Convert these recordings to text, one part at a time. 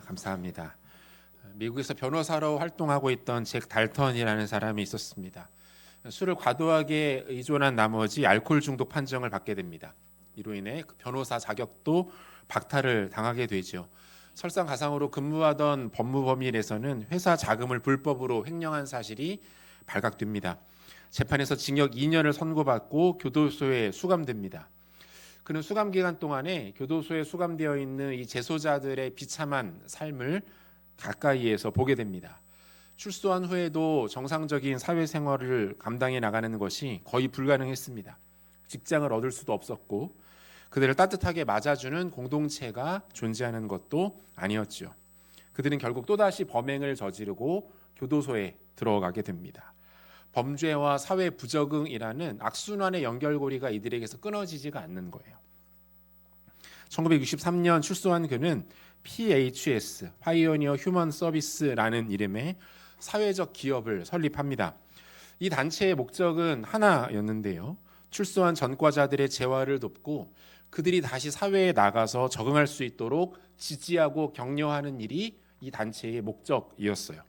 감사합니다. 미국에서 변호사로 활동하고 있던 잭 달턴이라는 사람이 있었습니다. 술을 과도하게 의존한 나머지 알코올 중독 판정을 받게 됩니다. 이로 인해 그 변호사 자격도 박탈을 당하게 되죠. 설상가상으로 근무하던 법무법인에서는 회사 자금을 불법으로 횡령한 사실이 발각됩니다. 재판에서 징역 2년을 선고받고 교도소에 수감됩니다. 그는 수감 기간 동안에 교도소에 수감되어 있는 이 재소자들의 비참한 삶을 가까이에서 보게 됩니다. 출소한 후에도 정상적인 사회생활을 감당해 나가는 것이 거의 불가능했습니다. 직장을 얻을 수도 없었고 그들을 따뜻하게 맞아주는 공동체가 존재하는 것도 아니었죠. 그들은 결국 또다시 범행을 저지르고 교도소에 들어가게 됩니다. 범죄와 사회 부적응이라는 악순환의 연결고리가 이들에게서 끊어지지가 않는 거예요. 1963년 출소한 그는 PHS, 파이오니어 휴먼 서비스라는 이름의 사회적 기업을 설립합니다. 이 단체의 목적은 하나였는데요. 출소한 전과자들의 재활을 돕고 그들이 다시 사회에 나가서 적응할 수 있도록 지지하고 격려하는 일이 이 단체의 목적이었어요.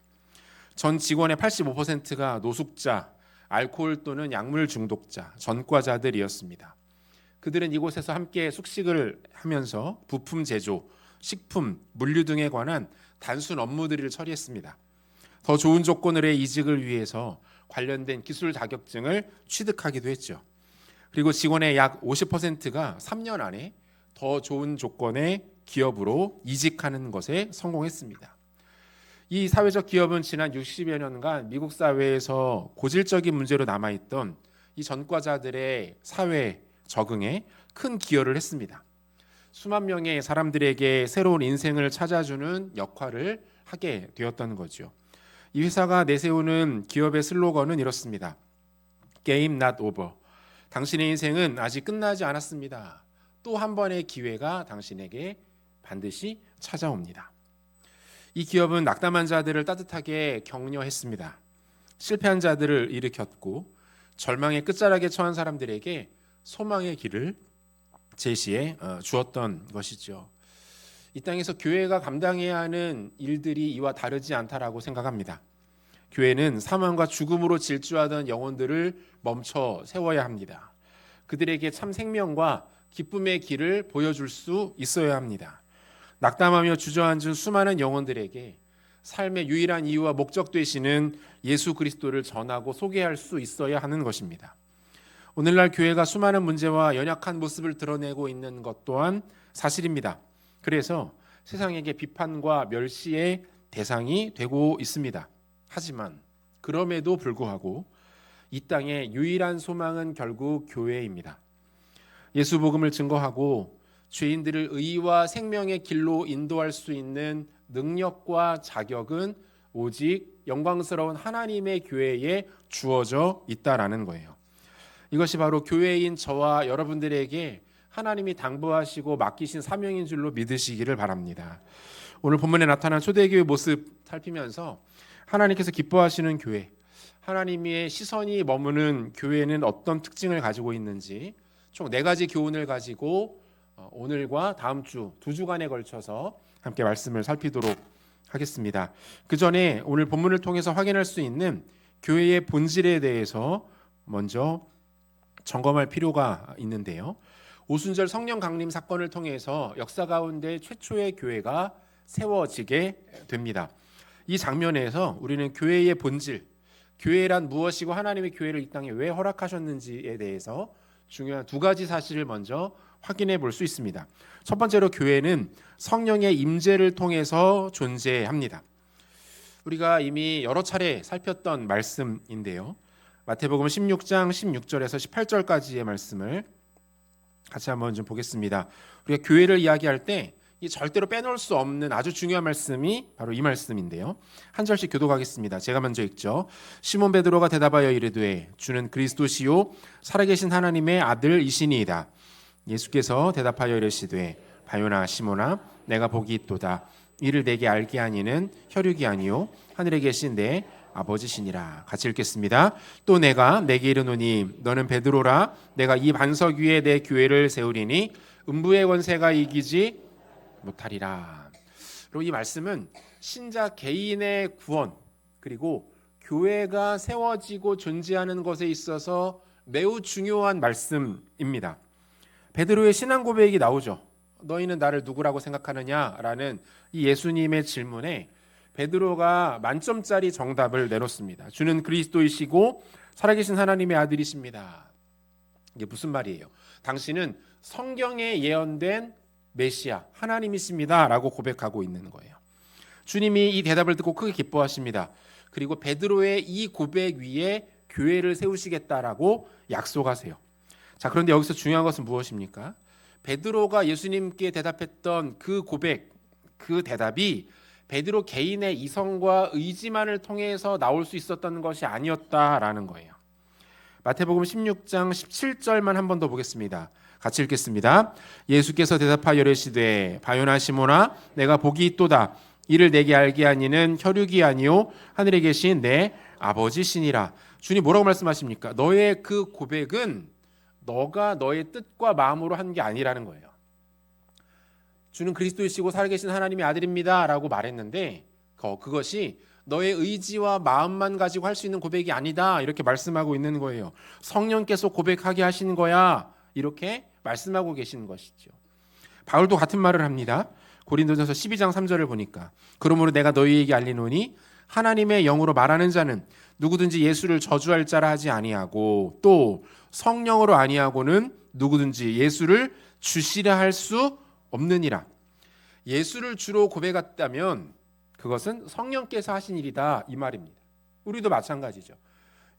전 직원의 85%가 노숙자, 알코올 또는 약물 중독자, 전과자들이었습니다. 그들은 이곳에서 함께 숙식을 하면서 부품 제조, 식품, 물류 등에 관한 단순 업무들을 처리했습니다. 더 좋은 조건으로의 이직을 위해서 관련된 기술 자격증을 취득하기도 했죠. 그리고 직원의 약 50%가 3년 안에 더 좋은 조건의 기업으로 이직하는 것에 성공했습니다. 이 사회적 기업은 지난 60여 년간 미국 사회에서 고질적인 문제로 남아있던 이 전과자들의 사회 적응에 큰 기여를 했습니다. 수만 명의 사람들에게 새로운 인생을 찾아주는 역할을 하게 되었던 거죠. 이 회사가 내세우는 기업의 슬로건은 이렇습니다. Game not over. 당신의 인생은 아직 끝나지 않았습니다. 또 한 번의 기회가 당신에게 반드시 찾아옵니다. 이 기업은 낙담한 자들을 따뜻하게 격려했습니다. 실패한 자들을 일으켰고 절망의 끝자락에 처한 사람들에게 소망의 길을 제시해 주었던 것이죠. 이 땅에서 교회가 감당해야 하는 일들이 이와 다르지 않다라고 생각합니다. 교회는 사망과 죽음으로 질주하던 영혼들을 멈춰 세워야 합니다. 그들에게 참 생명과 기쁨의 길을 보여줄 수 있어야 합니다. 낙담하며 주저앉은 수많은 영혼들에게 삶의 유일한 이유와 목적 되시는 예수 그리스도를 전하고 소개할 수 있어야 하는 것입니다. 오늘날 교회가 수많은 문제와 연약한 모습을 드러내고 있는 것 또한 사실입니다. 그래서 세상에게 비판과 멸시의 대상이 되고 있습니다. 하지만 그럼에도 불구하고 이 땅의 유일한 소망은 결국 교회입니다. 예수 복음을 증거하고 죄인들을 의와 생명의 길로 인도할 수 있는 능력과 자격은 오직 영광스러운 하나님의 교회에 주어져 있다라는 거예요. 이것이 바로 교회인 저와 여러분들에게 하나님이 당부하시고 맡기신 사명인 줄로 믿으시기를 바랍니다. 오늘 본문에 나타난 초대교회 모습 살피면서 하나님께서 기뻐하시는 교회, 하나님의 시선이 머무는 교회는 어떤 특징을 가지고 있는지 총 4가지 교훈을 가지고 오늘과 다음 주 2주간에 걸쳐서 함께 말씀을 살피도록 하겠습니다. 그 전에 오늘 본문을 통해서 확인할 수 있는 교회의 본질에 대해서 먼저 점검할 필요가 있는데요. 오순절 성령 강림 사건을 통해서 역사 가운데 최초의 교회가 세워지게 됩니다. 이 장면에서 우리는 교회의 본질, 교회란 무엇이고 하나님의 교회를 이 땅에 왜 허락하셨는지에 대해서 중요한 2가지 사실을 먼저 확인해 볼 수 있습니다. 첫 번째로 교회는 성령의 임재를 통해서 존재합니다. 우리가 이미 여러 차례 살폈던 말씀인데요. 마태복음 16장 16절에서 18절까지의 말씀을 같이 한번 좀 보겠습니다. 우리가 교회를 이야기할 때 이 절대로 빼놓을 수 없는 아주 중요한 말씀이 바로 이 말씀인데요. 한 절씩 교독하겠습니다. 제가 먼저 읽죠. 시몬 베드로가 대답하여 이르되 주는 그리스도시요 살아계신 하나님의 아들이시니이다. 예수께서 대답하여 이르시되 바요나 시몬아 내가 복이 있도다. 이를 내게 알게 하니는 혈육이 아니요 하늘에 계신 내 아버지시니라. 같이 읽겠습니다. 또 내가 내게 이르노니 너는 베드로라. 내가 이 반석 위에 내 교회를 세우리니 음부의 권세가 이기지 못하리라. 그리고 이 말씀은 신자 개인의 구원 그리고 교회가 세워지고 존재하는 것에 있어서 매우 중요한 말씀입니다. 베드로의 신앙 고백이 나오죠. 너희는 나를 누구라고 생각하느냐라는 이 예수님의 질문에 베드로가 만점짜리 정답을 내놓습니다. 주는 그리스도이시고 살아계신 하나님의 아들이십니다. 이게 무슨 말이에요? 당신은 성경에 예언된 메시아 하나님이십니다 라고 고백하고 있는 거예요. 주님이 이 대답을 듣고 크게 기뻐하십니다. 그리고 베드로의 이 고백 위에 교회를 세우시겠다라고 약속하세요. 자, 그런데 여기서 중요한 것은 무엇입니까? 베드로가 예수님께 대답했던 그 고백, 그 대답이 베드로 개인의 이성과 의지만을 통해서 나올 수 있었던 것이 아니었다라는 거예요. 마태복음 16장 17절만 한 번 더 보겠습니다. 같이 읽겠습니다. 예수께서 대답하여 이르시되 바요나 시몬아 내가 복이 있도다. 이를 내게 알게 하니는 혈육이 아니요 하늘에 계신 내 아버지시니라. 주님 뭐라고 말씀하십니까? 너의 그 고백은 너가 너의 뜻과 마음으로 한 게 아니라는 거예요. 주는 그리스도이시고 살아계신 하나님의 아들입니다 라고 말했는데 그것이 너의 의지와 마음만 가지고 할 수 있는 고백이 아니다 이렇게 말씀하고 있는 거예요. 성령께서 고백하게 하신 거야 이렇게 말씀하고 계시는 것이죠. 바울도 같은 말을 합니다. 고린도전서 12장 3절을 보니까 그러므로 내가 너희에게 알리노니 하나님의 영으로 말하는 자는 누구든지 예수를 저주할 자라 하지 아니하고 또 성령으로 아니하고는 누구든지 예수를 주시라 할 수 없느니라. 예수를 주로 고백했다면 그것은 성령께서 하신 일이다 이 말입니다. 우리도 마찬가지죠.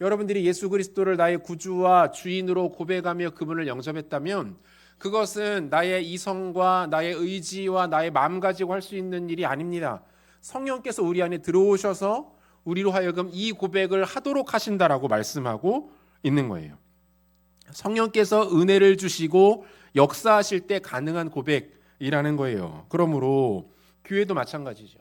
여러분들이 예수 그리스도를 나의 구주와 주인으로 고백하며 그분을 영접했다면 그것은 나의 이성과 나의 의지와 나의 마음 가지고 할 수 있는 일이 아닙니다. 성령께서 우리 안에 들어오셔서 우리로 하여금 이 고백을 하도록 하신다라고 말씀하고 있는 거예요. 성령께서 은혜를 주시고 역사하실 때 가능한 고백이라는 거예요. 그러므로 교회도 마찬가지죠.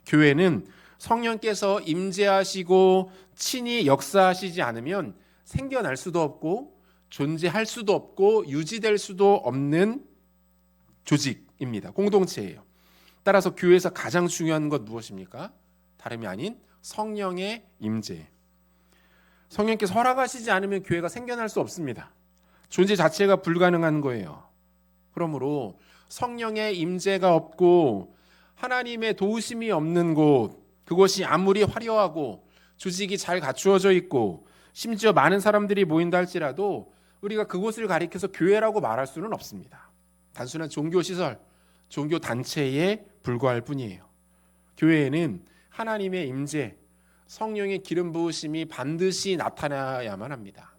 교회는 성령께서 임재하시고 친히 역사하시지 않으면 생겨날 수도 없고 존재할 수도 없고 유지될 수도 없는 조직입니다. 공동체예요. 따라서 교회에서 가장 중요한 것 무엇입니까? 다름이 아닌 성령의 임재. 성령께서 허락하시지 않으면 교회가 생겨날 수 없습니다. 존재 자체가 불가능한 거예요. 그러므로 성령의 임재가 없고 하나님의 도우심이 없는 곳, 그것이 아무리 화려하고 조직이 잘 갖추어져 있고 심지어 많은 사람들이 모인다 할지라도 우리가 그곳을 가리켜서 교회라고 말할 수는 없습니다. 단순한 종교시설, 종교단체에 불과할 뿐이에요. 교회에는 하나님의 임재, 성령의 기름 부으심이 반드시 나타나야만 합니다.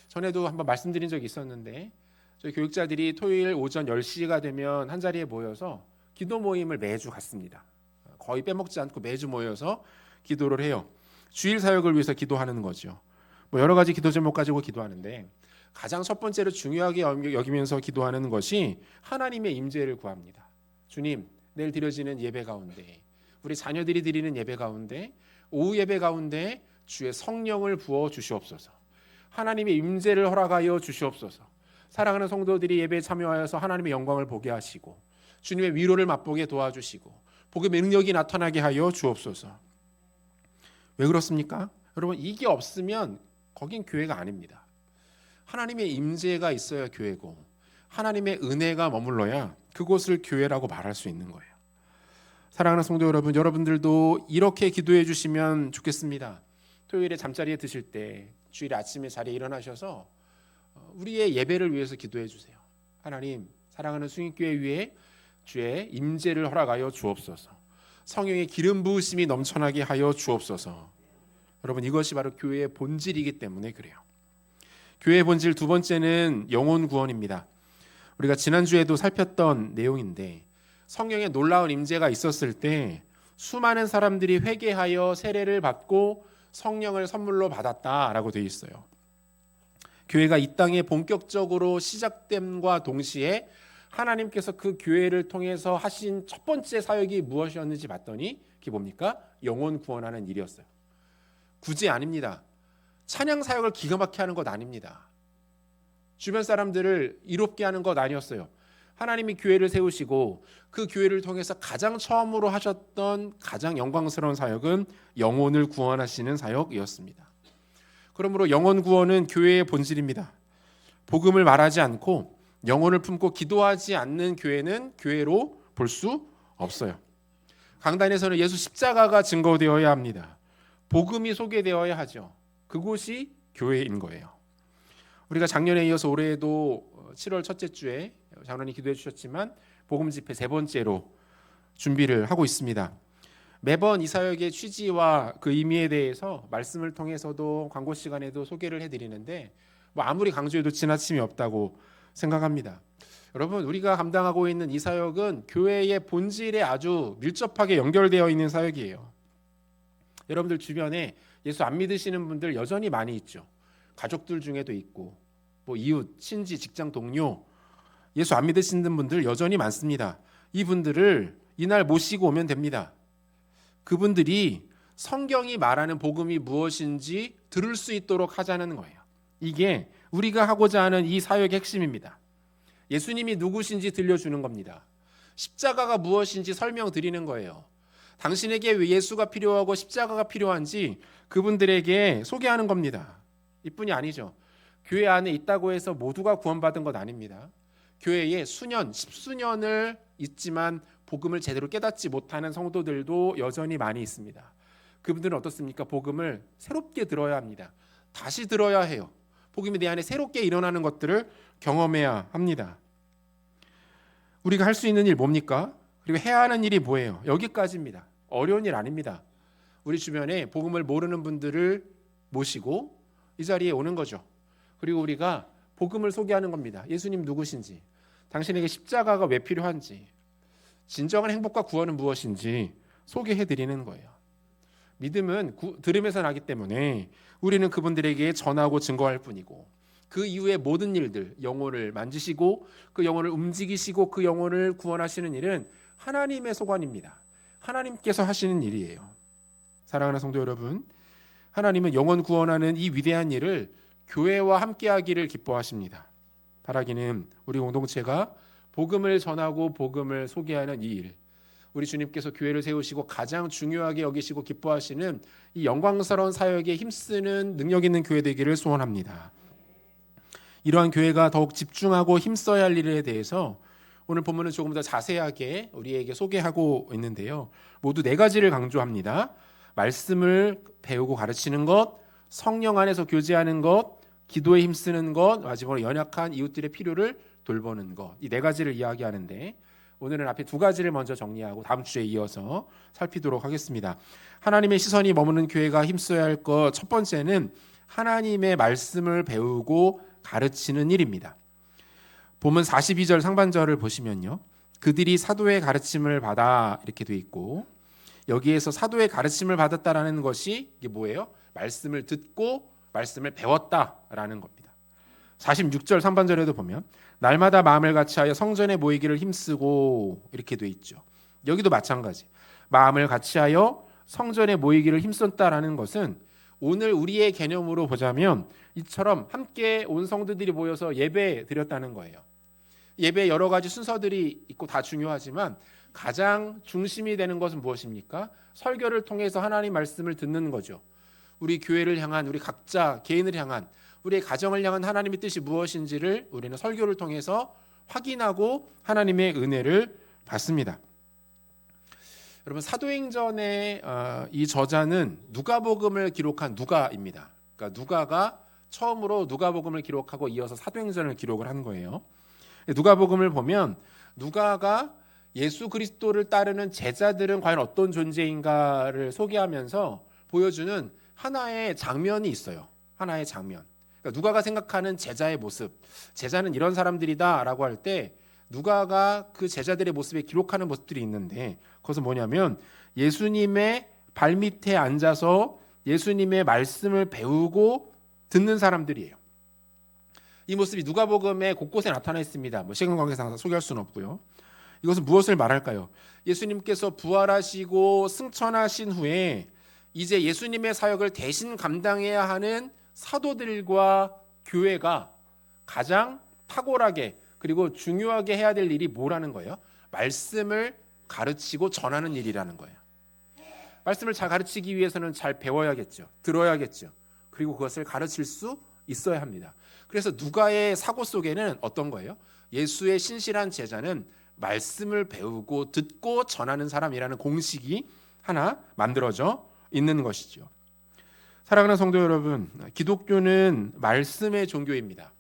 전에도 한번 말씀드린 적이 있었는데 저희 교육자들이 토요일 오전 10시가 되면 한 자리에 모여서 기도 모임을 매주 갖습니다. 거의 빼먹지 않고 매주 모여서 기도를 해요. 주일 사역을 위해서 기도하는 거죠. 여러 가지 기도 제목 가지고 기도하는데 가장 첫 번째로 중요하게 여기면서 기도하는 것이 하나님의 임재를 구합니다. 주님, 내일 드려지는 예배 가운데 우리 자녀들이 드리는 예배 가운데 오후 예배 가운데 주의 성령을 부어 주시옵소서. 하나님의 임재를 허락하여 주시옵소서. 사랑하는 성도들이 예배에 참여하여서 하나님의 영광을 보게 하시고 주님의 위로를 맛보게 도와주시고 복음의 능력이 나타나게 하여 주옵소서. 왜 그렇습니까? 여러분, 이게 없으면 거긴 교회가 아닙니다. 하나님의 임재가 있어야 교회고 하나님의 은혜가 머물러야 그곳을 교회라고 말할 수 있는 거예요. 사랑하는 성도 여러분, 여러분들도 이렇게 기도해 주시면 좋겠습니다. 토요일에 잠자리에 드실 때 주일 아침에 자리에 일어나셔서 우리의 예배를 위해서 기도해 주세요. 하나님, 사랑하는 수인교회 위에 주의 임재를 허락하여 주옵소서. 성령의 기름 부으심이 넘쳐나게 하여 주옵소서. 여러분, 이것이 바로 교회의 본질이기 때문에 그래요. 교회의 본질 두 번째는 영혼 구원입니다. 우리가 지난주에도 살폈던 내용인데 성령의 놀라운 임재가 있었을 때 수많은 사람들이 회개하여 세례를 받고 성령을 선물로 받았다라고 되어 있어요. 교회가 이 땅에 본격적으로 시작됨과 동시에 하나님께서 그 교회를 통해서 하신 첫 번째 사역이 무엇이었는지 봤더니 그게 뭡니까? 영혼 구원하는 일이었어요. 구제 아닙니다. 찬양 사역을 기가 막히게 하는 것 아닙니다. 주변 사람들을 이롭게 하는 것 아니었어요. 하나님이 교회를 세우시고 그 교회를 통해서 가장 처음으로 하셨던 가장 영광스러운 사역은 영혼을 구원하시는 사역이었습니다. 그러므로 영혼 구원은 교회의 본질입니다. 복음을 말하지 않고 영혼을 품고 기도하지 않는 교회는 교회로 볼 수 없어요. 강단에서는 예수 십자가가 증거되어야 합니다. 복음이 소개되어야 하죠. 그곳이 교회인 거예요. 우리가 작년에 이어서 올해에도 7월 첫째 주에 장로님 기도해 주셨지만 복음 집회 세 번째로 준비를 하고 있습니다. 매번 이 사역의 취지와 그 의미에 대해서 말씀을 통해서도 광고 시간에도 소개를 해드리는데 아무리 강조해도 지나침이 없다고 생각합니다. 여러분, 우리가 감당하고 있는 이 사역은 교회의 본질에 아주 밀접하게 연결되어 있는 사역이에요. 여러분들 주변에 예수 안 믿으시는 분들 여전히 많이 있죠. 가족들 중에도 있고 이웃, 친지, 직장 동료 예수 안 믿으시는 분들 여전히 많습니다. 이분들을 이날 모시고 오면 됩니다. 그분들이 성경이 말하는 복음이 무엇인지 들을 수 있도록 하자는 거예요. 이게 우리가 하고자 하는 이 사역의 핵심입니다. 예수님이 누구신지 들려주는 겁니다. 십자가가 무엇인지 설명드리는 거예요. 당신에게 왜 예수가 필요하고 십자가가 필요한지 그분들에게 소개하는 겁니다. 이뿐이 아니죠. 교회 안에 있다고 해서 모두가 구원받은 것 아닙니다. 교회에 수년, 십수년을 있지만 복음을 제대로 깨닫지 못하는 성도들도 여전히 많이 있습니다. 그분들은 어떻습니까? 복음을 새롭게 들어야 합니다. 다시 들어야 해요. 복음이 내 안에 새롭게 일어나는 것들을 경험해야 합니다. 우리가 할 수 있는 일 뭡니까? 그리고 해야 하는 일이 뭐예요? 여기까지입니다. 어려운 일 아닙니다. 우리 주변에 복음을 모르는 분들을 모시고 이 자리에 오는 거죠. 그리고 우리가 복음을 소개하는 겁니다. 예수님 누구신지, 당신에게 십자가가 왜 필요한지, 진정한 행복과 구원은 무엇인지 소개해드리는 거예요. 믿음은 들음에서 나기 때문에 우리는 그분들에게 전하고 증거할 뿐이고 그 이후의 모든 일들, 영혼을 만지시고 그 영혼을 움직이시고 그 영혼을 구원하시는 일은 하나님의 소관입니다. 하나님께서 하시는 일이에요. 사랑하는 성도 여러분, 하나님은 영혼 구원하는 이 위대한 일을 교회와 함께하기를 기뻐하십니다. 바라기는 우리 공동체가 복음을 전하고 복음을 소개하는 이 일, 우리 주님께서 교회를 세우시고 가장 중요하게 여기시고 기뻐하시는 이 영광스러운 사역에 힘쓰는 능력 있는 교회 되기를 소원합니다. 이러한 교회가 더욱 집중하고 힘써야 할 일에 대해서 오늘 본문은 조금 더 자세하게 우리에게 소개하고 있는데요. 모두 네 가지를 강조합니다. 말씀을 배우고 가르치는 것, 성령 안에서 교제하는 것, 기도에 힘쓰는 것, 마지막으로 연약한 이웃들의 필요를 돌보는 것. 이 네 가지를 이야기하는데 오늘은 앞에 두 가지를 먼저 정리하고 다음 주에 이어서 살피도록 하겠습니다. 하나님의 시선이 머무는 교회가 힘써야 할 것 첫 번째는 하나님의 말씀을 배우고 가르치는 일입니다. 본문 42절 상반절을 보시면요. 그들이 사도의 가르침을 받아 이렇게 돼 있고 여기에서 사도의 가르침을 받았다라는 것이 이게 뭐예요? 말씀을 듣고 말씀을 배웠다라는 겁니다. 46절 상반절에도 보면 날마다 마음을 같이하여 성전에 모이기를 힘쓰고 이렇게 돼 있죠. 여기도 마찬가지. 마음을 같이하여 성전에 모이기를 힘썼다라는 것은 오늘 우리의 개념으로 보자면 이처럼 함께 온 성도들이 모여서 예배 드렸다는 거예요. 예배 여러 가지 순서들이 있고 다 중요하지만 가장 중심이 되는 것은 무엇입니까? 설교를 통해서 하나님 말씀을 듣는 거죠. 우리 교회를 향한, 우리 각자 개인을 향한, 우리의 가정을 향한 하나님의 뜻이 무엇인지를 우리는 설교를 통해서 확인하고 하나님의 은혜를 받습니다. 여러분, 사도행전의 이 저자는 누가복음을 기록한 누가입니다. 그러니까 누가가 처음으로 누가복음을 기록하고 이어서 사도행전을 기록을 한 거예요. 누가복음을 보면 누가가 예수 그리스도를 따르는 제자들은 과연 어떤 존재인가를 소개하면서 보여주는 하나의 장면이 있어요. 하나의 장면. 그러니까 누가가 생각하는 제자의 모습, 제자는 이런 사람들이다라고 할 때 누가가 그 제자들의 모습에 기록하는 모습들이 있는데 그것은 뭐냐면 예수님의 발밑에 앉아서 예수님의 말씀을 배우고 듣는 사람들이에요. 이 모습이 누가복음의 곳곳에 나타나 있습니다. 시간 관계상 소개할 수는 없고요. 이것은 무엇을 말할까요? 예수님께서 부활하시고 승천하신 후에 이제 예수님의 사역을 대신 감당해야 하는 사도들과 교회가 가장 탁월하게 그리고 중요하게 해야 될 일이 뭐라는 거예요? 말씀을 가르치고 전하는 일이라는 거예요. 말씀을 잘 가르치기 위해서는 잘 배워야겠죠. 들어야겠죠. 그리고 그것을 가르칠 수 있어야 합니다. 그래서 누가의 사고 속에는 어떤 거예요? 예수의 신실한 제자는 말씀을 배우고 듣고 전하는 사람이라는 공식이 하나 만들어져 있는 것이죠. 사랑하는 성도 여러분, 기독교는 말씀의 종교입니다.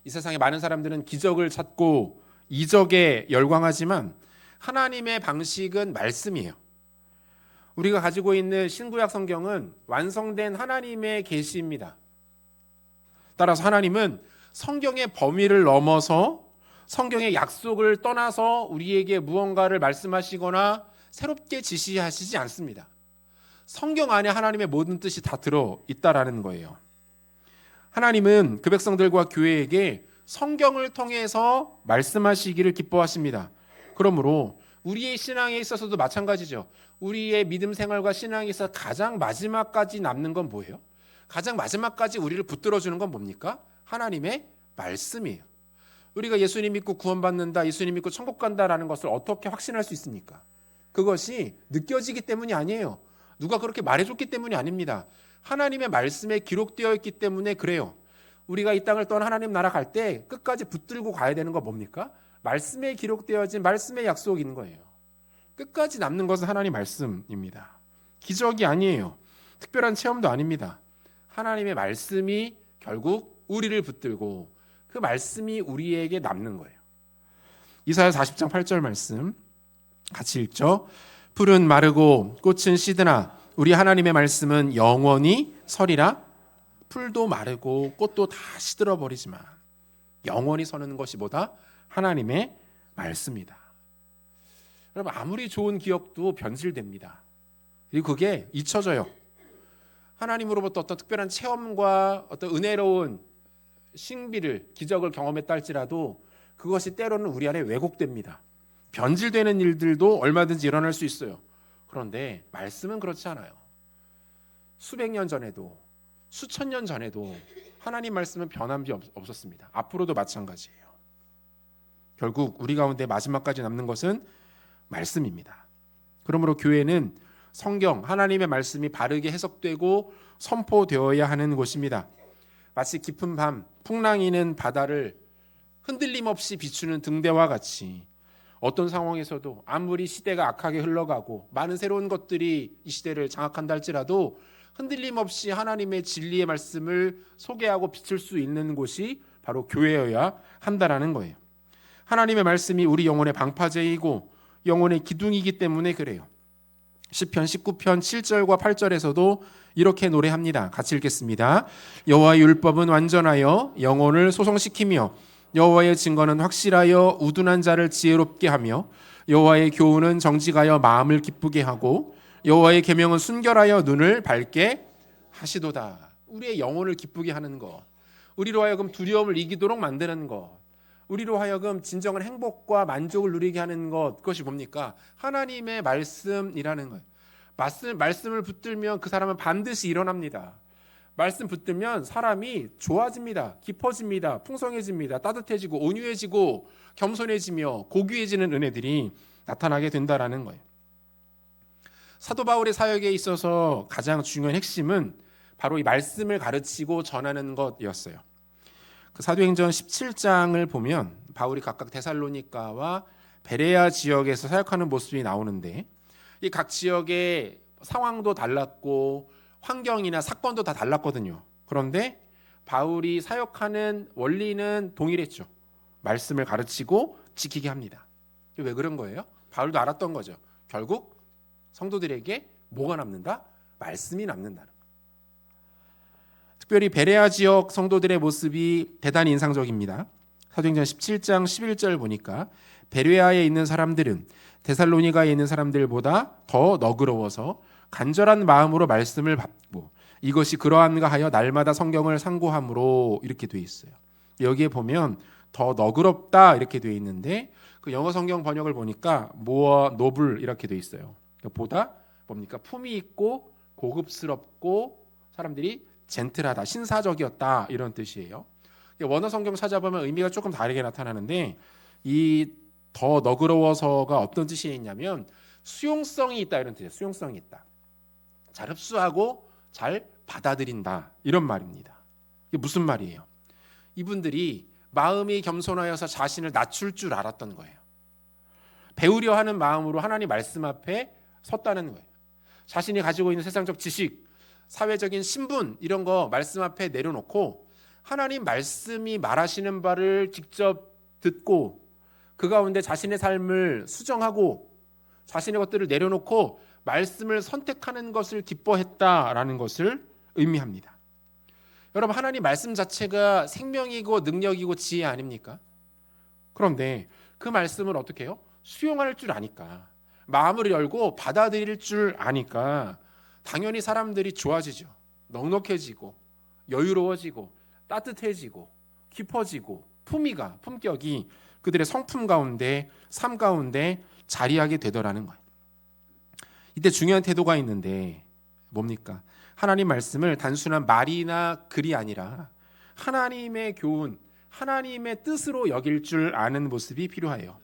이 세상에 많은 사람들은 기적을 찾고 이적에 열광하지만 하나님의 방식은 말씀이에요. 우리가 가지고 있는 신구약 성경은 완성된 하나님의 계시입니다. 따라서 하나님은 성경의 범위를 넘어서 성경의 약속을 떠나서 우리에게 무언가를 말씀하시거나 새롭게 지시하시지 않습니다. 성경 안에 하나님의 모든 뜻이 다 들어있다라는 거예요. 하나님은 그 백성들과 교회에게 성경을 통해서 말씀하시기를 기뻐하십니다. 그러므로 우리의 신앙에 있어서도 마찬가지죠. 우리의 믿음 생활과 신앙에 있어서 가장 마지막까지 남는 건 뭐예요? 가장 마지막까지 우리를 붙들어주는 건 뭡니까? 하나님의 말씀이에요. 우리가 예수님 믿고 구원받는다, 예수님 믿고 천국 간다라는 것을 어떻게 확신할 수 있습니까? 그것이 느껴지기 때문이 아니에요. 누가 그렇게 말해줬기 때문이 아닙니다. 하나님의 말씀에 기록되어 있기 때문에 그래요. 우리가 이 땅을 떠나 하나님 나라 갈 때 끝까지 붙들고 가야 되는 건 뭡니까? 말씀에 기록되어진 말씀의 약속인 거예요. 끝까지 남는 것은 하나님 말씀입니다. 기적이 아니에요. 특별한 체험도 아닙니다. 하나님의 말씀이 결국 우리를 붙들고 그 말씀이 우리에게 남는 거예요. 이사야 40장 8절 말씀 같이 읽죠. 풀은 마르고 꽃은 시드나 우리 하나님의 말씀은 영원히 서리라. 풀도 마르고 꽃도 다 시들어 버리지만 영원히 서는 것이 뭐다? 하나님의 말씀이다. 여러분, 아무리 좋은 기억도 변질됩니다. 그리고 그게 잊혀져요. 하나님으로부터 어떤 특별한 체험과 어떤 은혜로운 신비를, 기적을 경험했다 할지라도 그것이 때로는 우리 안에 왜곡됩니다. 변질되는 일들도 얼마든지 일어날 수 있어요. 그런데 말씀은 그렇지 않아요. 수백 년 전에도 수천 년 전에도 하나님 말씀은 변함이 없었습니다. 앞으로도 마찬가지예요. 결국 우리 가운데 마지막까지 남는 것은 말씀입니다. 그러므로 교회는 성경, 하나님의 말씀이 바르게 해석되고 선포되어야 하는 곳입니다. 마치 깊은 밤 풍랑이는 바다를 흔들림 없이 비추는 등대와 같이 어떤 상황에서도 아무리 시대가 악하게 흘러가고 많은 새로운 것들이 이 시대를 장악한다 할지라도 흔들림 없이 하나님의 진리의 말씀을 소개하고 비칠 수 있는 곳이 바로 교회여야 한다라는 거예요. 하나님의 말씀이 우리 영혼의 방파제이고 영혼의 기둥이기 때문에 그래요. 시편 19편 7절과 8절에서도 이렇게 노래합니다. 같이 읽겠습니다. 여호와의 율법은 완전하여 영혼을 소성시키며 여호와의 증거는 확실하여 우둔한 자를 지혜롭게 하며 여호와의 교훈은 정직하여 마음을 기쁘게 하고 여호와의 계명은 순결하여 눈을 밝게 하시도다. 우리의 영혼을 기쁘게 하는 것, 우리로 하여금 두려움을 이기도록 만드는 것, 우리로 하여금 진정한 행복과 만족을 누리게 하는 것, 그것이 뭡니까? 하나님의 말씀이라는 거예요. 말씀을 붙들면 그 사람은 반드시 일어납니다. 말씀 붙들면 사람이 좋아집니다. 깊어집니다. 풍성해집니다. 따뜻해지고 온유해지고 겸손해지며 고귀해지는 은혜들이 나타나게 된다라는 거예요. 사도 바울의 사역에 있어서 가장 중요한 핵심은 바로 이 말씀을 가르치고 전하는 것이었어요. 그 사도행전 17장을 보면 바울이 각각 데살로니가와 베레아 지역에서 사역하는 모습이 나오는데 이 각 지역의 상황도 달랐고 환경이나 사건도 다 달랐거든요. 그런데 바울이 사역하는 원리는 동일했죠. 말씀을 가르치고 지키게 합니다. 왜 그런 거예요? 바울도 알았던 거죠. 결국 성도들에게 뭐가 남는다? 말씀이 남는다는 거예요. 특별히 베레아 지역 성도들의 모습이 대단히 인상적입니다. 사도행전 17장 11절 보니까 베레아에 있는 사람들은 데살로니가에 있는 사람들보다 더 너그러워서 간절한 마음으로 말씀을 받고 이것이 그러한가 하여 날마다 성경을 상고함으로 이렇게 돼 있어요. 여기에 보면 더 너그럽다 이렇게 돼 있는데 그 영어 성경 번역을 보니까 more noble 이렇게 돼 있어요. 보다 뭡니까? 품이 있고 고급스럽고 사람들이 젠틀하다, 신사적이었다 이런 뜻이에요. 원어 성경 찾아보면 의미가 조금 다르게 나타나는데 이 더 너그러워서가 어떤 뜻이 있냐면 수용성이 있다 이런 뜻이에요. 수용성이 있다. 잘 흡수하고 잘 받아들인다 이런 말입니다. 이게 무슨 말이에요? 이분들이 마음이 겸손하여서 자신을 낮출 줄 알았던 거예요. 배우려 하는 마음으로 하나님 말씀 앞에 섰다는 거예요. 자신이 가지고 있는 세상적 지식, 사회적인 신분 이런 거 말씀 앞에 내려놓고 하나님 말씀이 말하시는 바를 직접 듣고 그 가운데 자신의 삶을 수정하고 자신의 것들을 내려놓고 말씀을 선택하는 것을 기뻐했다라는 것을 의미합니다. 여러분, 하나님 말씀 자체가 생명이고 능력이고 지혜 아닙니까? 그런데 그 말씀을 어떻게 해요? 수용할 줄 아니까, 마음을 열고 받아들일 줄 아니까 당연히 사람들이 좋아지죠. 넉넉해지고 여유로워지고 따뜻해지고 깊어지고 품격이 그들의 성품 가운데 삶 가운데 자리하게 되더라는 거예요. 이때 중요한 태도가 있는데 뭡니까? 하나님 말씀을 단순한 말이나 글이 아니라 하나님의 교훈, 하나님의 뜻으로 여길 줄 아는 모습이 필요해요.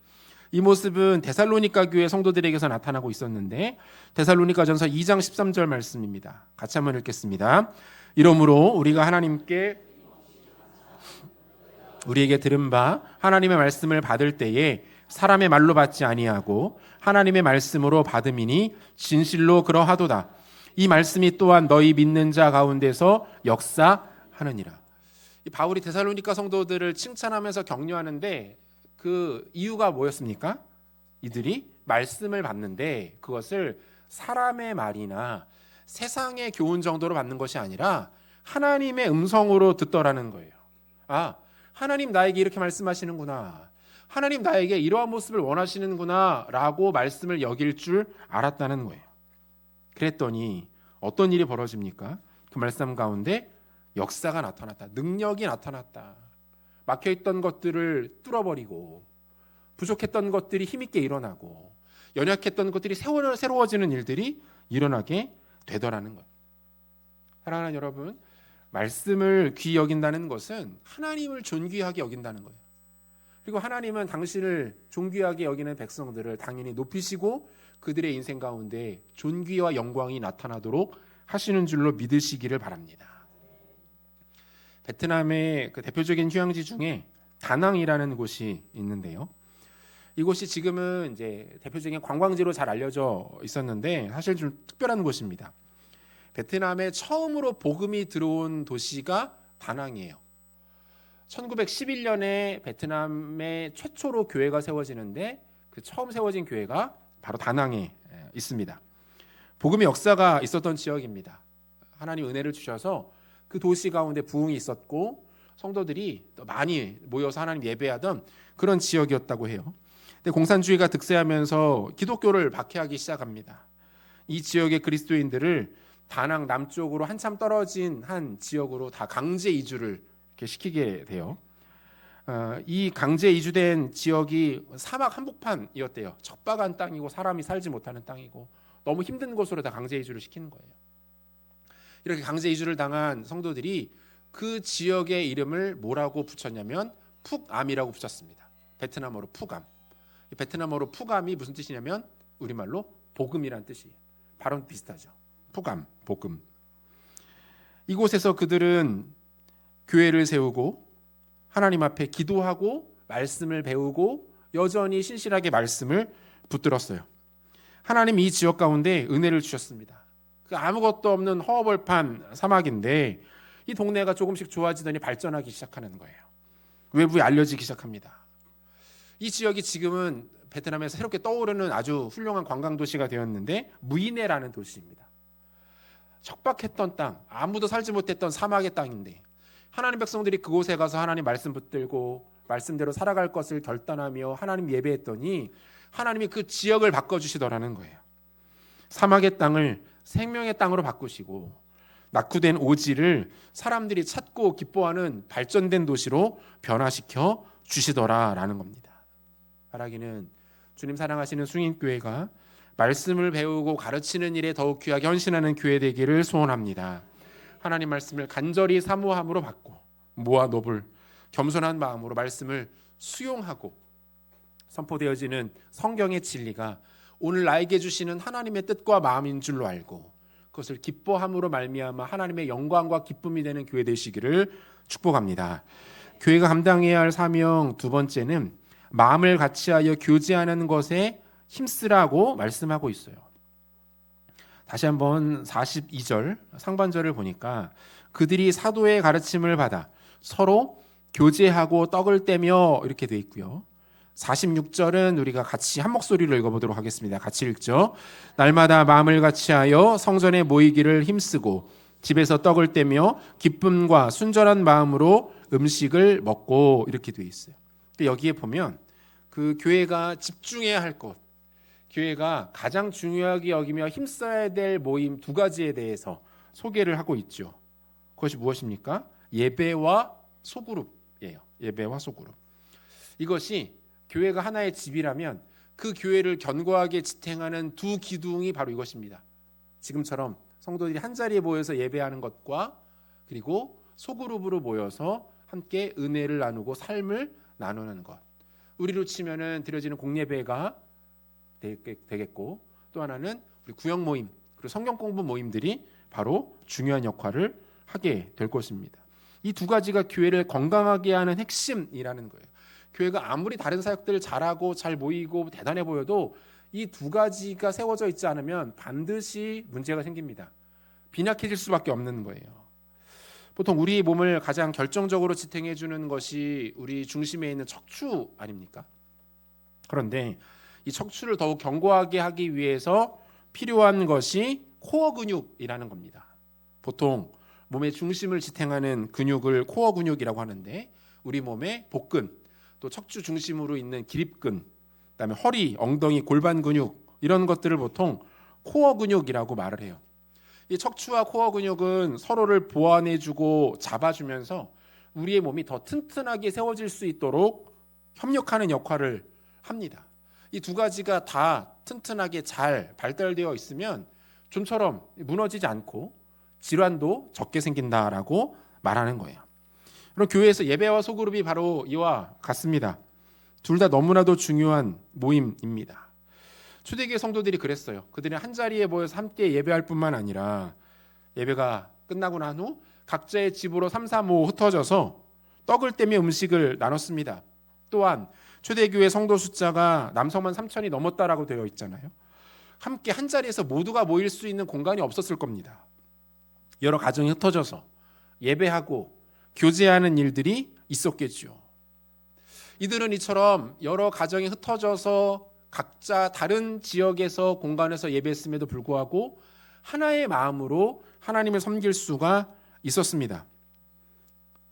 이 모습은 데살로니가 교회 성도들에게서 나타나고 있었는데 데살로니가전서 2장 13절 말씀입니다. 같이 한번 읽겠습니다. 이러므로 우리가 우리에게 들은 바 하나님의 말씀을 받을 때에 사람의 말로 받지 아니하고 하나님의 말씀으로 받음이니 진실로 그러하도다. 이 말씀이 또한 너희 믿는 자 가운데서 역사하느니라. 바울이 데살로니가 성도들을 칭찬하면서 격려하는데 그 이유가 뭐였습니까? 이들이 말씀을 받는데 그것을 사람의 말이나 세상의 교훈 정도로 받는 것이 아니라 하나님의 음성으로 듣더라는 거예요. 하나님 나에게 이렇게 말씀하시는구나, 하나님 나에게 이러한 모습을 원하시는구나 라고 말씀을 여길 줄 알았다는 거예요. 그랬더니 어떤 일이 벌어집니까? 그 말씀 가운데 역사가 나타났다. 능력이 나타났다. 막혀있던 것들을 뚫어버리고 부족했던 것들이 힘있게 일어나고 연약했던 것들이 새로워지는 일들이 일어나게 되더라는 거예요. 사랑하는 여러분, 말씀을 귀히 여긴다는 것은 하나님을 존귀하게 여긴다는 거예요. 그리고 하나님은 당신을 존귀하게 여기는 백성들을 당연히 높이시고 그들의 인생 가운데 존귀와 영광이 나타나도록 하시는 줄로 믿으시기를 바랍니다. 베트남의 그 대표적인 휴양지 중에 다낭이라는 곳이 있는데요. 이곳이 지금은 이제 대표적인 관광지로 잘 알려져 있었는데 사실 좀 특별한 곳입니다. 베트남에 처음으로 복음이 들어온 도시가 다낭이에요. 1911년에 베트남에 최초로 교회가 세워지는데 그 처음 세워진 교회가 바로 다낭에 있습니다. 복음의 역사가 있었던 지역입니다. 하나님 은혜를 주셔서 그 도시 가운데 부흥이 있었고 성도들이 또 많이 모여서 하나님 예배하던 그런 지역이었다고 해요. 근데 공산주의가 득세하면서 기독교를 박해하기 시작합니다. 이 지역의 그리스도인들을 다낭 남쪽으로 한참 떨어진 한 지역으로 다 강제 이주를 이렇게 시키게 돼요. 이 강제 이주된 지역이 사막 한복판이었대요. 척박한 땅이고 사람이 살지 못하는 땅이고 너무 힘든 곳으로 다 강제 이주를 시키는 거예요. 이렇게 강제 이주를 당한 성도들이 그 지역의 이름을 뭐라고 붙였냐면 푹암이라고 붙였습니다. 베트남어로 푹암. 베트남어로 푹암이 무슨 뜻이냐면 우리말로 복음이란 뜻이에요. 발음 비슷하죠. 푹암, 복음. 이곳에서 그들은 교회를 세우고 하나님 앞에 기도하고 말씀을 배우고 여전히 신실하게 말씀을 붙들었어요. 하나님 이 지역 가운데 은혜를 주셨습니다. 그 아무것도 없는 허허벌판 사막인데 이 동네가 조금씩 좋아지더니 발전하기 시작하는 거예요. 외부에 알려지기 시작합니다. 이 지역이 지금은 베트남에서 새롭게 떠오르는 아주 훌륭한 관광도시가 되었는데 무이네라는 도시입니다. 척박했던 땅, 아무도 살지 못했던 사막의 땅인데 하나님 백성들이 그곳에 가서 하나님 말씀 붙들고 말씀대로 살아갈 것을 결단하며 하나님 예배했더니 하나님이 그 지역을 바꿔주시더라는 거예요. 사막의 땅을 생명의 땅으로 바꾸시고 낙후된 오지를 사람들이 찾고 기뻐하는 발전된 도시로 변화시켜 주시더라라는 겁니다. 바라기는 주님 사랑하시는 승인교회가 말씀을 배우고 가르치는 일에 더욱 귀하게 헌신하는 교회 되기를 소원합니다. 하나님 말씀을 간절히 사모함으로 받고 모아 놓을 겸손한 마음으로 말씀을 수용하고 선포되어지는 성경의 진리가 오늘 나에게 주시는 하나님의 뜻과 마음인 줄로 알고 그것을 기뻐함으로 말미암아 하나님의 영광과 기쁨이 되는 교회 되시기를 축복합니다. 교회가 감당해야 할 사명 두 번째는 마음을 같이하여 교제하는 것에 힘쓰라고 말씀하고 있어요. 다시 한번 42절 상반절을 보니까 그들이 사도의 가르침을 받아 서로 교제하고 떡을 떼며 이렇게 돼 있고요. 46절은 우리가 같이 한 목소리로 읽어보도록 하겠습니다. 같이 읽죠. 날마다 마음을 같이하여 성전에 모이기를 힘쓰고 집에서 떡을 떼며 기쁨과 순전한 마음으로 음식을 먹고 이렇게 돼 있어요. 여기에 보면 그 교회가 집중해야 할 것, 교회가 가장 중요하게 여기며 힘써야 될 모임 두 가지에 대해서 소개를 하고 있죠. 그것이 무엇입니까? 예배와 소그룹이에요. 예배와 소그룹. 이것이 교회가 하나의 집이라면 그 교회를 견고하게 지탱하는 두 기둥이 바로 이것입니다. 지금처럼 성도들이 한 자리에 모여서 예배하는 것과 그리고 소그룹으로 모여서 함께 은혜를 나누고 삶을 나누는 것. 우리로 치면은 드려지는 공예배가 되겠고 또 하나는 우리 구역 모임 그리고 성경 공부 모임들이 바로 중요한 역할을 하게 될 것입니다. 이 두 가지가 교회를 건강하게 하는 핵심이라는 거예요. 교회가 아무리 다른 사역들을 잘하고 잘 모이고 대단해 보여도 이 두 가지가 세워져 있지 않으면 반드시 문제가 생깁니다. 빈약해질 수밖에 없는 거예요. 보통 우리 몸을 가장 결정적으로 지탱해 주는 것이 우리 중심에 있는 척추 아닙니까? 그런데 이 척추를 더욱 견고하게 하기 위해서 필요한 것이 코어 근육이라는 겁니다. 보통 몸의 중심을 지탱하는 근육을 코어 근육이라고 하는데 우리 몸의 복근, 또 척추 중심으로 있는 기립근, 그다음에 허리, 엉덩이, 골반 근육 이런 것들을 보통 코어 근육이라고 말을 해요. 이 척추와 코어 근육은 서로를 보완해주고 잡아주면서 우리의 몸이 더 튼튼하게 세워질 수 있도록 협력하는 역할을 합니다. 이 두 가지가 다 튼튼하게 잘 발달되어 있으면 좀처럼 무너지지 않고 질환도 적게 생긴다라고 말하는 거예요. 그럼 교회에서 예배와 소그룹이 바로 이와 같습니다. 둘 다 너무나도 중요한 모임입니다. 초대교회 성도들이 그랬어요. 그들이 한 자리에 모여서 함께 예배할 뿐만 아니라 예배가 끝나고 난 후 각자의 집으로 3, 4, 5 흩어져서 떡을 떼며 음식을 나눴습니다. 또한 초대교회 성도 숫자가 남성만 3,000이 넘었다라고 되어 있잖아요. 함께 한 자리에서 모두가 모일 수 있는 공간이 없었을 겁니다. 여러 가정이 흩어져서 예배하고 교제하는 일들이 있었겠죠. 이들은 이처럼 여러 가정이 흩어져서 각자 다른 지역에서 공간에서 예배했음에도 불구하고 하나의 마음으로 하나님을 섬길 수가 있었습니다.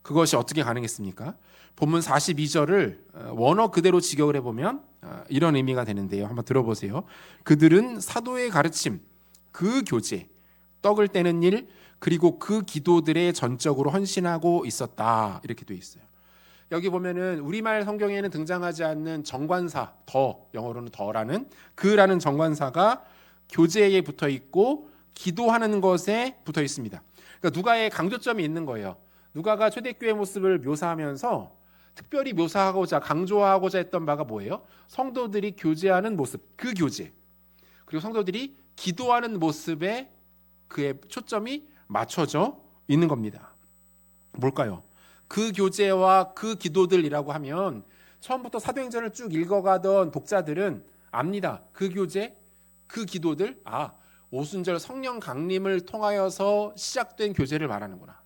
그것이 어떻게 가능했습니까? 본문 42절을 원어 그대로 직역을 해보면 이런 의미가 되는데요. 한번 들어보세요. 그들은 사도의 가르침, 그 교제, 떡을 떼는 일, 그리고 그 기도들에 전적으로 헌신하고 있었다. 이렇게 돼 있어요. 여기 보면은 우리말 성경에는 등장하지 않는 정관사, 더, 영어로는 더라는 그라는 정관사가 교제에 붙어 있고 기도하는 것에 붙어 있습니다. 그러니까 누가의 강조점이 있는 거예요. 누가가 초대교회 모습을 묘사하면서 특별히 묘사하고자 강조하고자 했던 바가 뭐예요? 성도들이 교제하는 모습, 그 교제. 그리고 성도들이 기도하는 모습에 그의 초점이 맞춰져 있는 겁니다. 뭘까요? 그 교제와 그 기도들이라고 하면 처음부터 사도행전을 쭉 읽어가던 독자들은 압니다. 그 교제, 그 기도들, 오순절 성령 강림을 통하여서 시작된 교제를 말하는구나.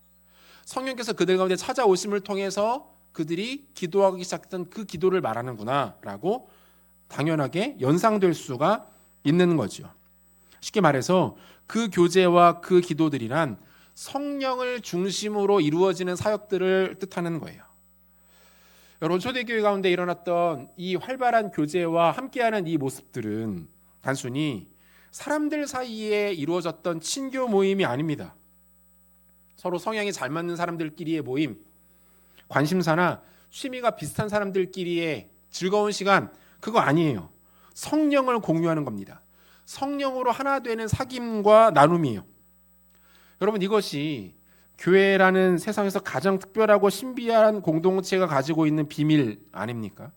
성령께서 그들 가운데 찾아오심을 통해서 그들이 기도하기 시작했던 그 기도를 말하는구나 라고 당연하게 연상될 수가 있는 거죠. 쉽게 말해서 그 교제와 그 기도들이란 성령을 중심으로 이루어지는 사역들을 뜻하는 거예요. 여러분, 초대교회 가운데 일어났던 이 활발한 교제와 함께하는 이 모습들은 단순히 사람들 사이에 이루어졌던 친교 모임이 아닙니다. 서로 성향이 잘 맞는 사람들끼리의 모임, 관심사나 취미가 비슷한 사람들끼리의 즐거운 시간, 그거 아니에요. 성령을 공유하는 겁니다. 성령으로 하나 되는 사귐과 나눔이에요. 여러분, 이것이 교회라는 세상에서 가장 특별하고 신비한 공동체가 가지고 있는 비밀 아닙니까?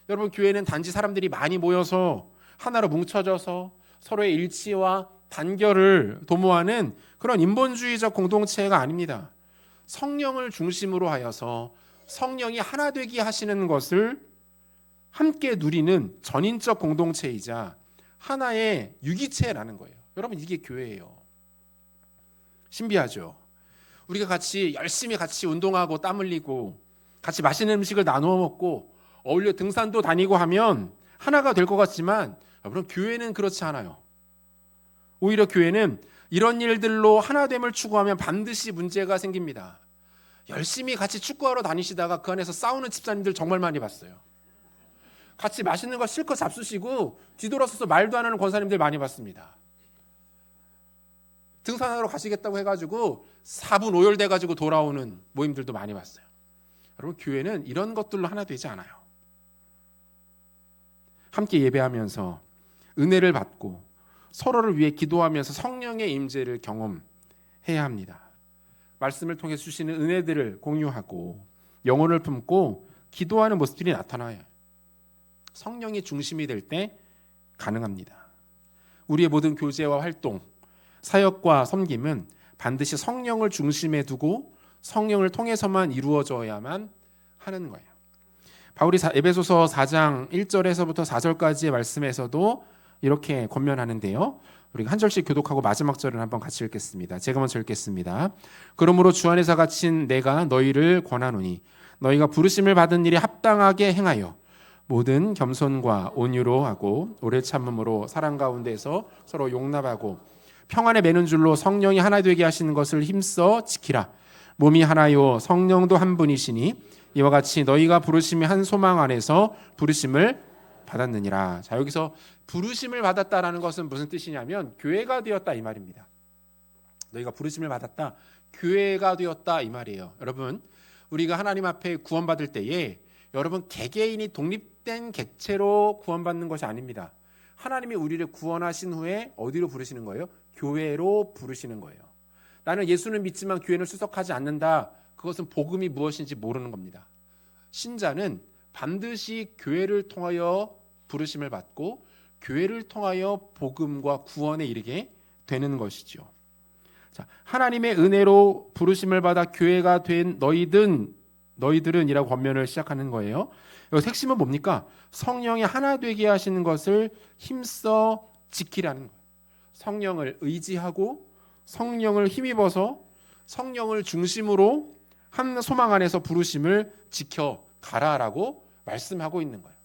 여러분, 교회는 단지 사람들이 많이 모여서 하나로 뭉쳐져서 서로의 일치와 단결을 도모하는 그런 인본주의적 공동체가 아닙니다. 성령을 중심으로 하여서 성령이 하나 되게 하시는 것을 함께 누리는 전인적 공동체이자 하나의 유기체라는 거예요. 여러분, 이게 교회예요. 신비하죠? 우리가 같이 열심히 같이 운동하고 땀 흘리고 같이 맛있는 음식을 나누어 먹고 어울려 등산도 다니고 하면 하나가 될 것 같지만 여러분, 교회는 그렇지 않아요. 오히려 교회는 이런 일들로 하나됨을 추구하면 반드시 문제가 생깁니다. 열심히 같이 축구하러 다니시다가 그 안에서 싸우는 집사님들 정말 많이 봤어요. 같이 맛있는 거 실컷 잡수시고 뒤돌아서서 말도 안 하는 권사님들 많이 봤습니다. 등산하러 가시겠다고 해가지고 4분 오열돼가지고 돌아오는 모임들도 많이 봤어요. 여러분, 교회는 이런 것들로 하나 되지 않아요. 함께 예배하면서 은혜를 받고 서로를 위해 기도하면서 성령의 임재를 경험해야 합니다. 말씀을 통해 주시는 은혜들을 공유하고 영혼을 품고 기도하는 모습들이 나타나요. 성령이 중심이 될 때 가능합니다. 우리의 모든 교제와 활동, 사역과 섬김은 반드시 성령을 중심에 두고 성령을 통해서만 이루어져야만 하는 거예요. 바울이 에베소서 4장 1절에서부터 4절까지의 말씀에서도 이렇게 권면하는데요. 우리가 한 절씩 교독하고 마지막 절을 한번 같이 읽겠습니다. 제가 먼저 읽겠습니다. 그러므로 주 안에서 갇힌 내가 너희를 권하노니 너희가 부르심을 받은 일에 합당하게 행하여 모든 겸손과 온유로 하고 오래 참음으로 사랑 가운데서 서로 용납하고 평안에 매는 줄로 성령이 하나 되게 하시는 것을 힘써 지키라. 몸이 하나요 성령도 한 분이시니 이와 같이 너희가 부르심이 한 소망 안에서 부르심을 받았느니라. 자, 여기서 부르심을 받았다라는 것은 무슨 뜻이냐면 교회가 되었다 이 말입니다. 너희가 부르심을 받았다, 교회가 되었다 이 말이에요. 여러분, 우리가 하나님 앞에 구원받을 때에 여러분 개개인이 독립된 객체로 구원받는 것이 아닙니다. 하나님이 우리를 구원하신 후에 어디로 부르시는 거예요? 교회로 부르시는 거예요. 나는 예수는 믿지만 교회는 수석하지 않는다. 그것은 복음이 무엇인지 모르는 겁니다. 신자는 반드시 교회를 통하여 부르심을 받고 교회를 통하여 복음과 구원에 이르게 되는 것이죠. 자, 하나님의 은혜로 부르심을 받아 교회가 된 너희들은이라고 권면을 시작하는 거예요. 여기서 핵심은 뭡니까? 성령이 하나 되게 하시는 것을 힘써 지키라는 거예요. 성령을 의지하고 성령을 힘입어서 성령을 중심으로 한 소망 안에서 부르심을 지켜가라라고 말씀하고 있는 거예요.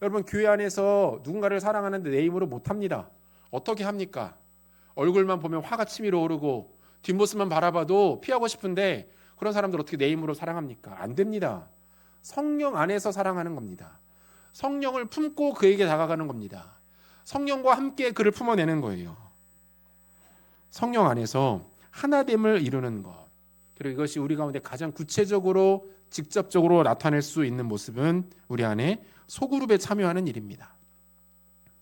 여러분, 교회 안에서 누군가를 사랑하는데 내 힘으로 못합니다. 어떻게 합니까? 얼굴만 보면 화가 치밀어 오르고 뒷모습만 바라봐도 피하고 싶은데 그런 사람들 어떻게 내 힘으로 사랑합니까? 안 됩니다. 성령 안에서 사랑하는 겁니다. 성령을 품고 그에게 다가가는 겁니다. 성령과 함께 그를 품어내는 거예요. 성령 안에서 하나됨을 이루는 것. 그리고 이것이 우리 가운데 가장 구체적으로 직접적으로 나타낼 수 있는 모습은 우리 안에 소그룹에 참여하는 일입니다.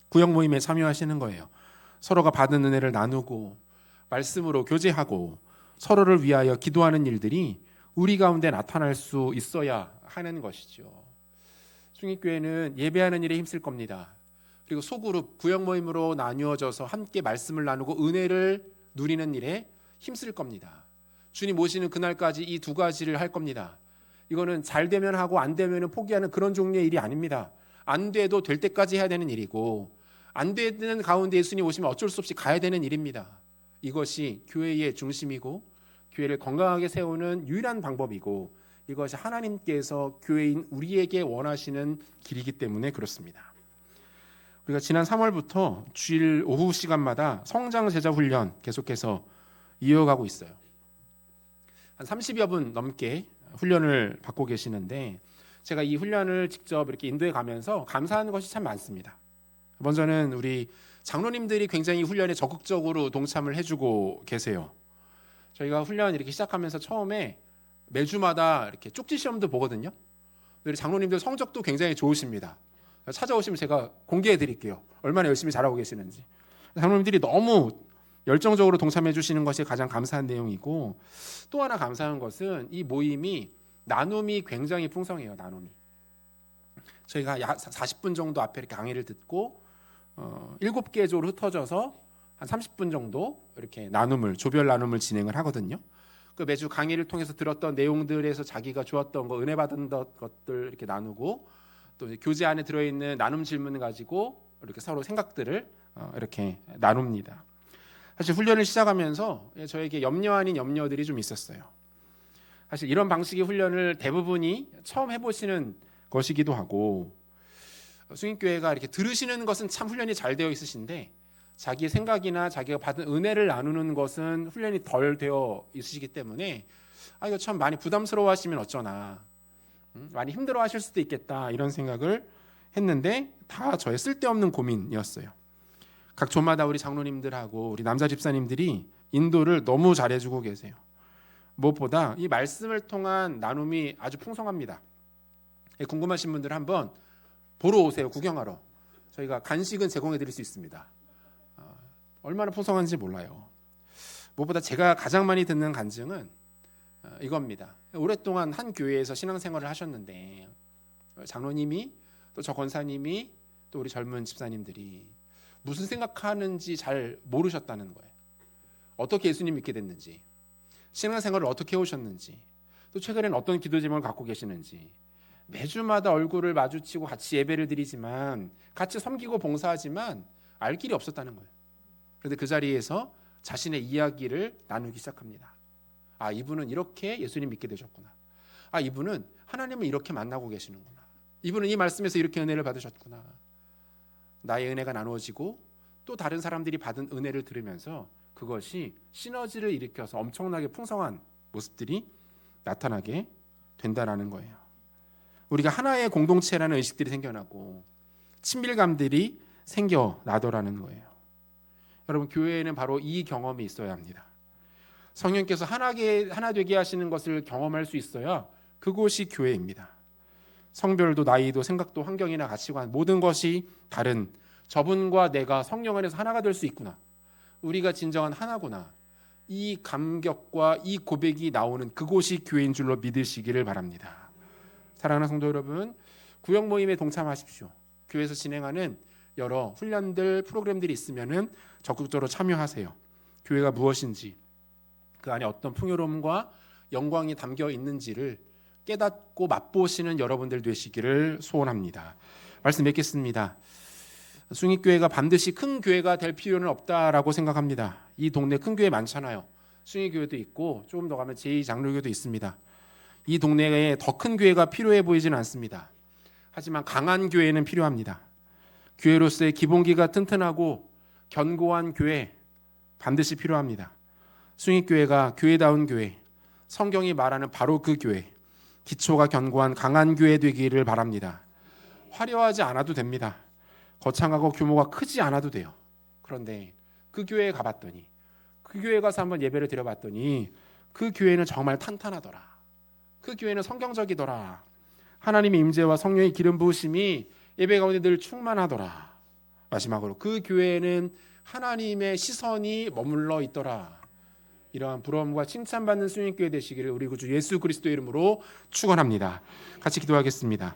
구역 모임에 참여하시는 거예요. 서로가 받은 은혜를 나누고 말씀으로 교제하고 서로를 위하여 기도하는 일들이 우리 가운데 나타날 수 있어야 하는 것이죠. 중립교회는 예배하는 일에 힘쓸 겁니다. 그리고 소그룹, 구역 모임으로 나누어져서 함께 말씀을 나누고 은혜를 누리는 일에 힘쓸 겁니다. 주님 오시는 그날까지 이 두 가지를 할 겁니다. 이거는 잘 되면 하고 안 되면 포기하는 그런 종류의 일이 아닙니다. 안 돼도 될 때까지 해야 되는 일이고 안 되는 가운데 예수님 오시면 어쩔 수 없이 가야 되는 일입니다. 이것이 교회의 중심이고 교회를 건강하게 세우는 유일한 방법이고 이것이 하나님께서 교회인 우리에게 원하시는 길이기 때문에 그렇습니다. 우리가 지난 3월부터 주일 오후 시간마다 성장 제자 훈련 계속해서 이어가고 있어요. 한 30여 분 넘게 훈련을 받고 계시는데 제가 이 훈련을 직접 이렇게 인도해 가면서 감사하는 것이 참 많습니다. 먼저는 우리 장로님들이 굉장히 훈련에 적극적으로 동참을 해주고 계세요. 저희가 훈련 이렇게 시작하면서 처음에 매주마다 이렇게 쪽지 시험도 보거든요. 우리 장로님들 성적도 굉장히 좋으십니다. 찾아오시면 제가 공개해 드릴게요. 얼마나 열심히 잘하고 계시는지. 장로님들이 너무 열정적으로 동참해 주시는 것이 가장 감사한 내용이고, 또 하나 감사한 것은 이 모임이 나눔이 굉장히 풍성해요. 나눔이. 저희가 약 40분 정도 앞에 이렇게 강의를 듣고 7개 조로 흩어져서 한 30분 정도 이렇게 조별 나눔을 진행을 하거든요. 그 매주 강의를 통해서 들었던 내용들에서 자기가 좋았던 거, 은혜 받은 것들 이렇게 나누고, 또 교재 안에 들어있는 나눔 질문을 가지고 이렇게 서로 생각들을 이렇게 나눕니다. 사실 훈련을 시작하면서 저에게 염려 아닌 염려들이 좀 있었어요. 사실 이런 방식의 훈련을 대부분이 처음 해보시는 것이기도 하고, 숭인교회가 이렇게 들으시는 것은 참 훈련이 잘 되어 있으신데 자기의 생각이나 자기가 받은 은혜를 나누는 것은 훈련이 덜 되어 있으시기 때문에 이거 참 많이 부담스러워 하시면 어쩌나, 많이 힘들어 하실 수도 있겠다, 이런 생각을 했는데 다 저의 쓸데없는 고민이었어요. 각 조마다 우리 장로님들하고 우리 남자 집사님들이 인도를 너무 잘해주고 계세요. 무엇보다 이 말씀을 통한 나눔이 아주 풍성합니다. 궁금하신 분들 한번 보러 오세요. 구경하러. 저희가 간식은 제공해 드릴 수 있습니다. 얼마나 풍성한지 몰라요. 무엇보다 제가 가장 많이 듣는 간증은 이겁니다. 오랫동안 한 교회에서 신앙생활을 하셨는데 장로님이, 또 저 권사님이, 또 우리 젊은 집사님들이 무슨 생각하는지 잘 모르셨다는 거예요. 어떻게 예수님 믿게 됐는지, 신앙생활을 어떻게 해오셨는지, 또 최근에는 어떤 기도 제목을 갖고 계시는지, 매주마다 얼굴을 마주치고 같이 예배를 드리지만, 같이 섬기고 봉사하지만 알 길이 없었다는 거예요. 그런데 그 자리에서 자신의 이야기를 나누기 시작합니다. 이분은 이렇게 예수님 믿게 되셨구나. 이분은 하나님을 이렇게 만나고 계시는구나. 이분은 이 말씀에서 이렇게 은혜를 받으셨구나. 나의 은혜가 나누어지고 또 다른 사람들이 받은 은혜를 들으면서 그것이 시너지를 일으켜서 엄청나게 풍성한 모습들이 나타나게 된다라는 거예요. 우리가 하나의 공동체라는 의식들이 생겨나고 친밀감들이 생겨나더라는 거예요. 여러분, 교회에는 바로 이 경험이 있어야 합니다. 성령께서 하나 되게 하시는 것을 경험할 수 있어야 그곳이 교회입니다. 성별도 나이도 생각도 환경이나 가치관, 모든 것이 다른 저분과 내가 성령 안에서 하나가 될 수 있구나. 우리가 진정한 하나구나. 이 감격과 이 고백이 나오는 그곳이 교회인 줄로 믿으시기를 바랍니다. 사랑하는 성도 여러분, 구역 모임에 동참하십시오. 교회에서 진행하는 여러 훈련들, 프로그램들이 있으면은 적극적으로 참여하세요. 교회가 무엇인지, 그 안에 어떤 풍요로움과 영광이 담겨 있는지를 깨닫고 맛보시는 여러분들 되시기를 소원합니다. 말씀 맺겠습니다. 숭익교회가 반드시 큰 교회가 될 필요는 없다라고 생각합니다. 이 동네 큰 교회 많잖아요. 숭익교회도 있고 조금 더 가면 제2장로교도 있습니다. 이 동네에 더 큰 교회가 필요해 보이지는 않습니다. 하지만 강한 교회는 필요합니다. 교회로서의 기본기가 튼튼하고 견고한 교회 반드시 필요합니다. 숭익교회가 교회다운 교회, 성경이 말하는 바로 그 교회, 기초가 견고한 강한 교회 되기를 바랍니다. 화려하지 않아도 됩니다. 거창하고 규모가 크지 않아도 돼요. 그런데 그 교회에 가봤더니, 그 교회 가서 한번 예배를 드려봤더니 그 교회는 정말 탄탄하더라. 그 교회는 성경적이더라. 하나님의 임재와 성령의 기름 부으심이 예배 가운데 늘 충만하더라. 마지막으로 그 교회에는 하나님의 시선이 머물러 있더라. 이러한 부러움과 칭찬받는 숭익교회 되시기를 우리 구주 예수 그리스도의 이름으로 축원합니다. 같이 기도하겠습니다.